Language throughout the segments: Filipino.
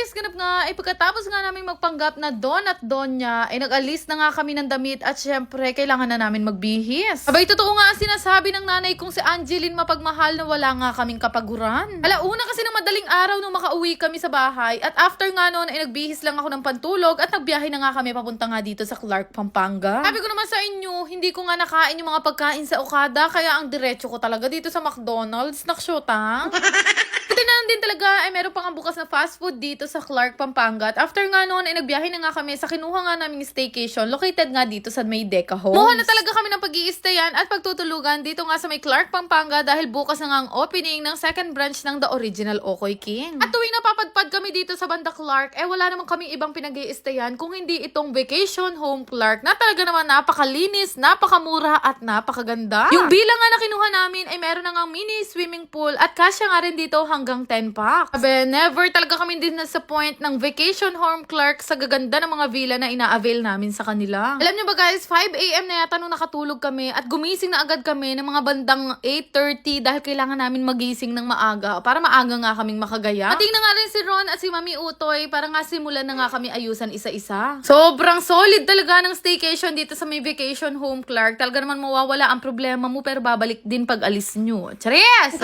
guys, ganap nga, ay pagkatapos nga namin magpanggap na Don at Donya, ay nag-alis na nga kami ng damit at syempre, kailangan na namin magbihis. Abay, totoo nga ang sinasabi ng nanay kong si Angeline mapagmahal na wala nga kaming kapaguran. Alauna kasi ng madaling araw nung makauwi kami sa bahay at after nga noon ay nagbihis lang ako ng pantulog at nagbiyahe na nga kami papunta nga dito sa Clark, Pampanga. Sabi ko naman sa inyo, hindi ko nga nakain yung mga pagkain sa Okada kaya ang diretso ko talaga dito sa McDonald's. Naksyota. Buti din talaga ay meron pang bukas na fast food dito sa Clark, Pampanga. At after nga noon ay nagbiyahe na nga kami sa kinuha nga naming staycation located nga dito sa may Deca Homes. Muha na talaga kami ng pag-i-stayan at pagtutulugan dito nga sa may Clark, Pampanga dahil bukas na nga ang opening ng second branch ng The Original Okoy King. At tuwing napapadpad kami dito sa banda Clark, wala namang kaming ibang pinag-i-stayan kung hindi itong Vacation Home Clark na talaga naman napakalinis, napakamura at napakaganda. Yung bilang nga na kinuha namin ay meron na nga mini swimming pool at kasya nga rin dito hanggang 10 packs. Sabi, never talaga kami din sa point ng Vacation Home Clark sa gaganda ng mga villa na ina-avail namin sa kanila. Alam nyo ba guys, 5 AM na yata nung nakatulog kami at gumising na agad kami ng mga bandang 8:30 dahil kailangan namin magising ng maaga para maaga nga kaming makagaya. Ating na nga rin si Ron at si Mami Utoy para nga simulan na nga kami ayusan isa-isa. Sobrang solid talaga ng staycation dito sa may Vacation Home Clark. Talaga naman mawawala ang problema mo pero babalik din pag alis nyo. Charis!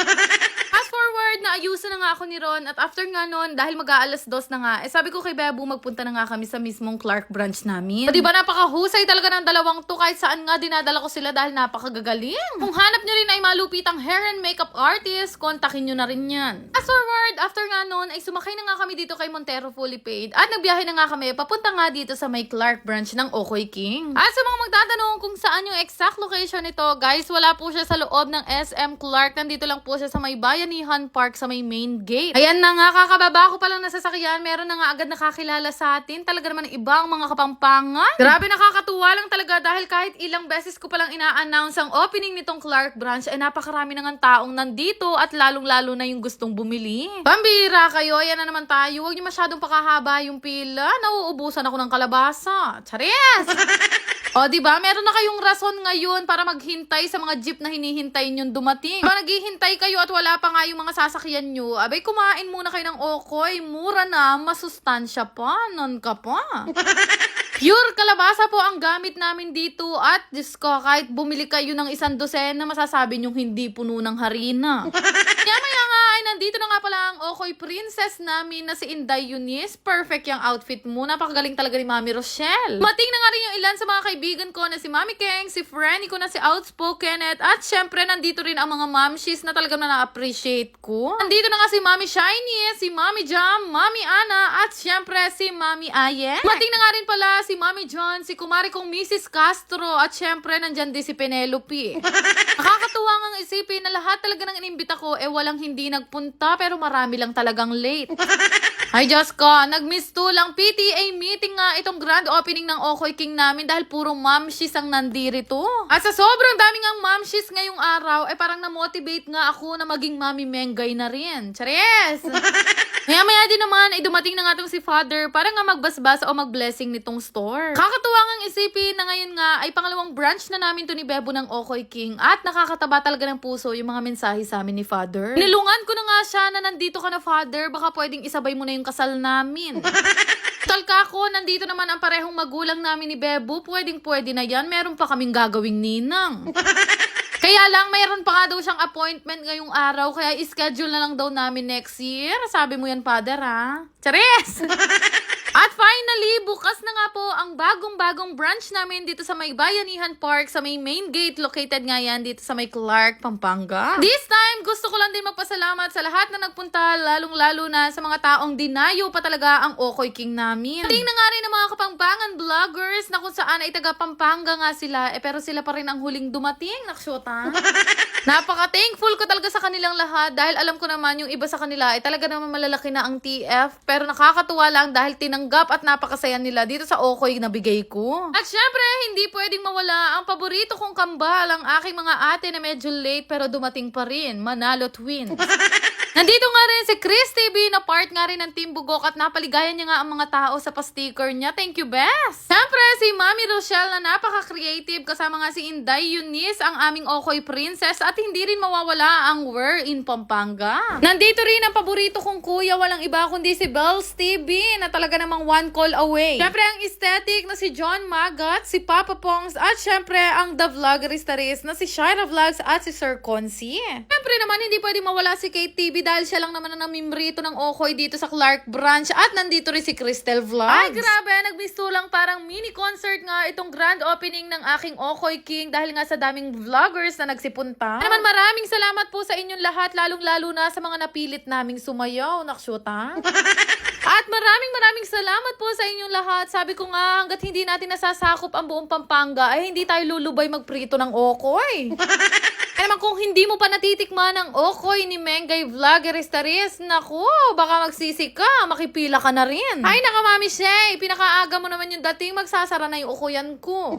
Fast forward, naayusan na nga ako ni Ron at after nga nun, dahil mag-aalas 2 na nga, sabi ko kay Bebo magpunta na nga kami sa mismong Clark branch namin. O diba napakahusay talaga ng dalawang to kahit saan nga dinadala ko sila dahil napakagagaling. Kung hanap nyo rin ay malupitang hair and makeup artist, kontakin nyo na rin yan. Fast forward, after nga nun, ay sumakay na nga kami dito kay Montero Fully Paid at nagbiyahe na nga kami papunta nga dito sa may Clark branch ng Okoy King. At sa mga magtatanong kung saan yung exact location nito, guys, wala po siya sa loob ng SM Clark. Nandito lang po siya sa may Bayanihan Park sa may main gate. Ayan na nga, kakababa ko pa lang nasasakyan, meron na nga agad nakakilala sa atin. Talaga naman ibang mga kapampangan. Grabe, nakakatuwa lang talaga dahil kahit ilang beses ko palang ina-announce ang opening nitong Clark branch, ay napakarami na nga taong nandito at lalong-lalo na yung gustong bumili. Pambira kayo, ayan na naman tayo. Huwag niyo masyadong pakahaba yung pila. Nauubusan ako ng kalabasa. Charis! O, diba? Meron na kayong rason ngayon para maghintay sa mga jeep na hinihintay nyo dumating. Kung naghihintay kayo at wala pa nga yung mga sasakyan nyo, abay, kumain muna kayo ng Okoy. Mura na, masustansya pa, non ka pa. Pure kalabasa po ang gamit namin dito at Diyos ko, kahit bumili kayo ng 100 na masasabi nyong hindi puno ng harina. Maya nga ay nandito na nga pala ang Okoy princess namin na si Inday Eunice. Perfect yung outfit mo. Napakagaling talaga ni Mami Rochelle. Mating na nga rin yung ilan sa mga kaibigan ko na si Mami Keng, si Franny ko na si Outspoken at syempre nandito rin ang mga mamshies na talagang na-appreciate ko. Nandito na nga si Mami Shiny, si Mami Jam, Mami Ana at syempre si Mami Aye. Mating na nga rin pala si Mami John, si kumari kong Mrs. Castro at syempre nandyan din si Penelope. Nakakatuwa ngang isipin na lahat talaga ng inimbita ko walang hindi nagpunta pero marami lang talagang late. Ay Diyos ko, nag-miss to lang PTA meeting nga itong grand opening ng Okoy King namin dahil puro mamshies ang nandirito. At sa sobrang daming ang mamshies ngayong araw, parang na-motivate nga ako na maging Mami Mengay na rin. Charis! Maya-maya din naman ay dumating na nga itong si Father para nga magbasbas o mag-blessing nitong store. Kakatuwa ngang isipin na ngayon nga ay pangalawang branch na namin to ni Bebo ng Okoy King at nakakataba talaga ng puso yung mga mensahe sa amin ni Father. Nilungan ko na nga siya na nandito ka na Father, baka pwedeng isabay mo na yung kasal namin. Talka ko, nandito naman ang parehong magulang namin ni Bebo, pwedeng-pwede na yan, meron pa kaming gagawing ninang. Kaya lang, mayroon pa nga daw siyang appointment ngayong araw, kaya ischedule na lang daw namin next year. Sabi mo yan, Father, ha? Charis! At finally, bukas na nga po ang bagong-bagong branch namin dito sa may Bayanihan Park, sa may main gate. Located nga yan dito sa may Clark, Pampanga. This time, gusto ko lang din magpasalamat sa lahat na nagpunta, lalong-lalo na sa mga taong dinayo pa talaga ang Okoy King namin. Tingnan nga rin ng mga kapampangan vloggers na kung saan ay taga Pampanga nga sila, pero sila pa rin ang huling dumating. Naksyota. Napaka-thankful ko talaga sa kanilang lahat dahil alam ko naman yung iba sa kanila ay talaga naman malalaki na ang TF, pero nakakatuwa lang dahil tinanggap panggap at napakasaya nila dito sa Okoy na bigay ko. At syempre, hindi pwedeng mawala ang paborito kong kambal, ang aking mga ate na medyo late pero dumating pa rin, Manalo Twins. Nandito nga rin si Chris TV na part nga rin ng Team Bugok at napaligayan niya nga ang mga tao sa pa-sticker niya. Thank you, best! Siyempre, si Mami Rochelle na napaka-creative kasama nga si Inday Eunice, ang aming Okoy Princess at hindi rin mawawala ang We're in Pampanga. Nandito rin ang paborito kong kuya, walang iba kundi si Bells TV na talaga namang one call away. Siyempre, ang aesthetic na si John Magat, si Papa Pongs at siyempre ang The Vloggerista na si Shira Vlogs at si Sir Concy. Siyempre naman, hindi pwede mawala si Kate TV dahil siya lang naman ang namimrito ng Okoy dito sa Clark Branch at nandito rin si Cristel Vlogs. Ay grabe, nagbisto lang parang mini concert nga itong grand opening ng aking Okoy King dahil nga sa daming vloggers na nagsipunta. Naman maraming salamat po sa inyong lahat, lalong-lalo na sa mga napilit naming sumayaw. Naksyuta. At maraming salamat po sa inyong lahat. Sabi ko nga, hanggat hindi natin nasasakop ang buong Pampanga, ay hindi tayo lulubay magprito ng Okoy. Kaya naman kung hindi mo pa natitikman ang Okoy ni Mengay Vloggerista, naku, baka magsisi ka, makipila ka na rin. Ay, naka Mami Shay, pinakaaga mo naman yung dating, magsasara na yung Okoyan ko.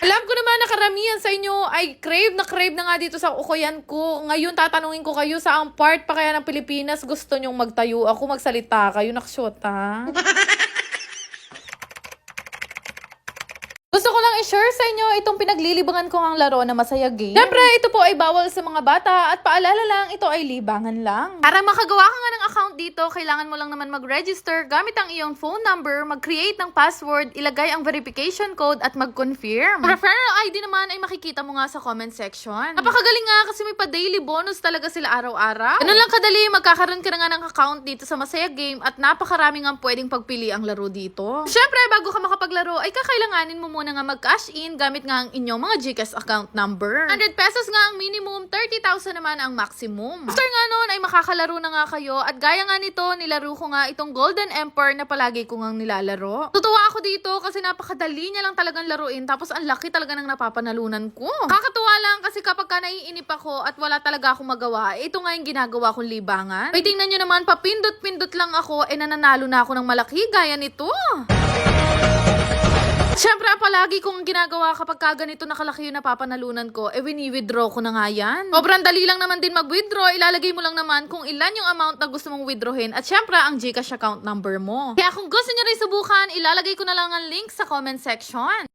Alam ko naman na karamihan sa inyo ay crave na nga dito sa Okoyan ko. Ngayon, tatanungin ko kayo sa ang part pa kaya ng Pilipinas gusto nyong magtayo ako, magsalita kayo, naksyota. Gusto ko lang i-share sa inyo itong pinaglilibangan ko ang laro na Masaya Game. Siyempre, ito po ay bawal sa mga bata at paalala lang, ito ay libangan lang. Para makagawa ka nga ng account dito, kailangan mo lang naman mag-register gamit ang iyong phone number, mag-create ng password, ilagay ang verification code at mag-confirm. Referral ID naman ay makikita mo nga sa comment section. Napakagaling nga kasi may pa-daily bonus talaga sila araw-araw. Ganun lang kadali, magkakaroon ka na nga ng account dito sa Masaya Game at napakarami nga pwedeng pagpili ang laro dito. Siyempre, bago ka makapaglaro, ay kakailanganin mo muna nga mag-cash in gamit nga ang inyong mga GCash account number. 100 pesos nga ang minimum, 30,000 naman ang maximum. After nga nun ay makakalaro na nga kayo at gaya nga nito, nilaro ko nga itong Golden Emperor na palagi ko nga nilalaro. Tutuwa ako dito kasi napakadali niya lang talagang laruin tapos ang laki talaga ng napapanalunan ko. Kakatuwa lang kasi kapag ka naiinip ako at wala talaga akong magawa, ito nga yung ginagawa kong libangan. Ay tingnan nyo naman, papindot-pindot lang ako, nananalo na ako ng malaki gaya nito. Siyempre, palagi kong ginagawa kapag ganito nakalaki yung napapanalunan ko, wini-withdraw ko na nga yan. Sobrang dali lang naman din mag-withdraw, ilalagay mo lang naman kung ilan yung amount na gusto mong withdrawin at siyempre, ang GCash account number mo. Kaya kung gusto nyo rin subukan, ilalagay ko na lang ang link sa comment section.